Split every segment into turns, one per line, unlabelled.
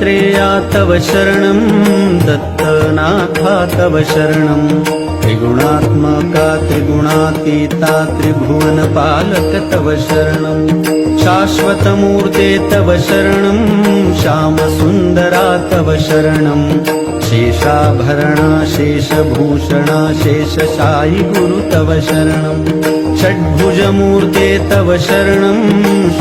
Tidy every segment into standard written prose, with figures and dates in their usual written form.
दत्तात्रेया तव शरणं दत्तनाथा तव शरणं त्रिगुणात्मका त्रिगुणातीता त्रिभुवनपालक तव शरणं शाश्वतमूर्ते तव शरणं श्यामसुन्दरा तव शरणं शेषाभरणा शेषभूषणा शेषशायि गुरु तव शरणं षड्भुजमूर्ते तव शरणं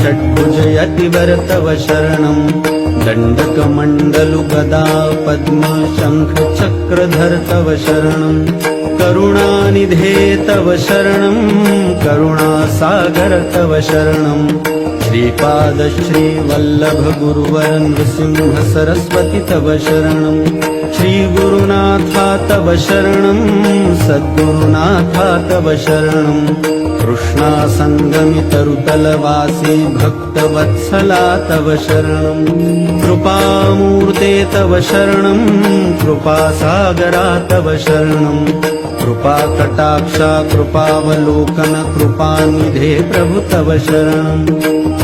षड्भुजयतिवर तव शरणं दण्डकमण्डलु गदा पद्म शङ्ख चक्रधर तव शरणं करुणानिधे तव शरणं करुणासागर तव शरणं श्रीपाद श्रीवल्लभ गुरुवर नृसिंह सरस्वती तव शरणं श्रीगुरुनाथा तव शरणं सद्गुरुनाथा तव शरणं कृष्णासङ्गमि तरुतलवासी भक्तवत्सला तव शरणं कृपामूर्ते तव शरणं कृपासागरा तव शरणं कृपाकटाक्षा कृपावलोकन कृपानिधे प्रभु तव शरणं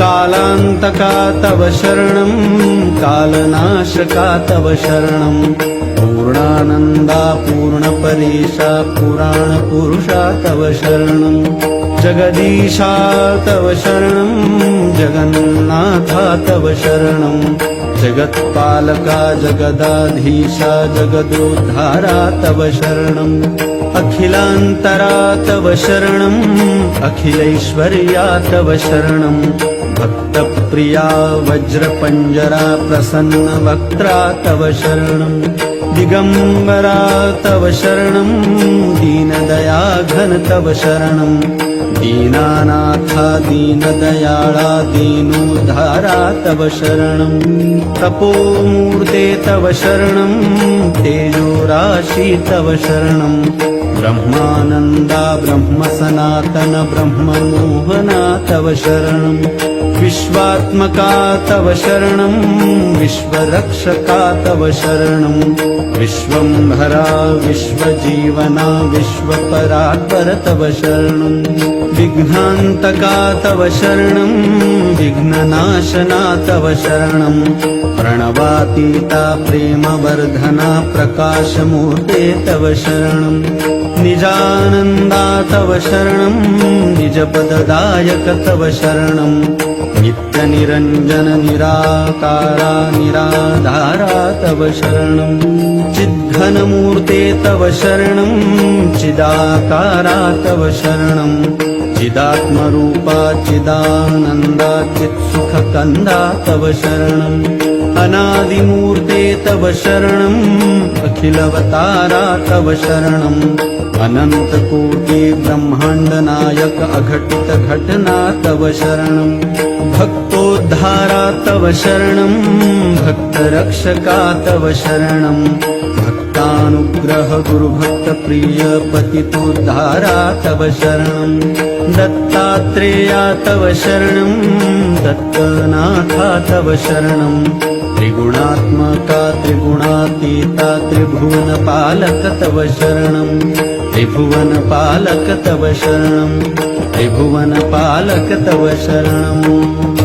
कालान्तका तव शरणं कालनाशका तव शरणं पूर्णानन्दा पूर्णपरेशा पुराणपुरुषा तव शरणं जगदीशा तव शरणं जगन्नाथा तव शरणं जगत्पालका जगदाधीशा जगदोद्धारा तव शरणं अखिलान्तरा तव शरणं अखिलैश्वर्या तव शरणं भक्तप्रिया वज्रपञ्जरा प्रसन्नवक्त्रा तव शरणं दिगम्बरा तव शरणं दीनदयाघन तव शरणं दीनानाथा दीनदयाळा दीनोद्धारा तव शरणं तपोमूर्ते तव शरणं तेजोराशि तव शरणं ब्रह्मानन्दा ब्रह्मसनातन ब्रह्ममोहना तव शरणं विश्वात्मका तव शरणं विश्वरक्षका तव शरणं विश्वम्भरा विश्वजीवना विश्वपरात्पर तव शरणं विघ्नान्तका तव शरणं विघ्ननाशना तव शरणं प्रणवातीता प्रेमवर्धना प्रकाशमूर्ते तव शरणं निजानन्दा तव शरणं निजपददायक तव शरणं नित्यनिरञ्जन निराकारा निराधारा तव शरणं चिद्घनमूर्ते तव शरणं चिदाकारा तव शरणं चिदात्मरूपा चिदानन्दा चित्सुखकन्दा तव शरणं अनादिमूर्ते तव शरणं अखिलवतारा तव शरणं अनन्तकोटि ब्रह्माण्डनायक अघटित घटना तव शरणं भक्तोद्धारा तव शरणं भक्तरक्षका तव शरणं भक्तानुग्रह गुरुभक्तप्रिय पतितोद्धारा तव शरणं दत्तात्रेया तव शरणं दत्तनाथा तव शरणं त्रिगुणात्मका त्रिगुणातीता त्रिभुवनपालक तव शरणं त्रिभुवनपालक तव शरणं त्रिभुवनपालक तव शरणं।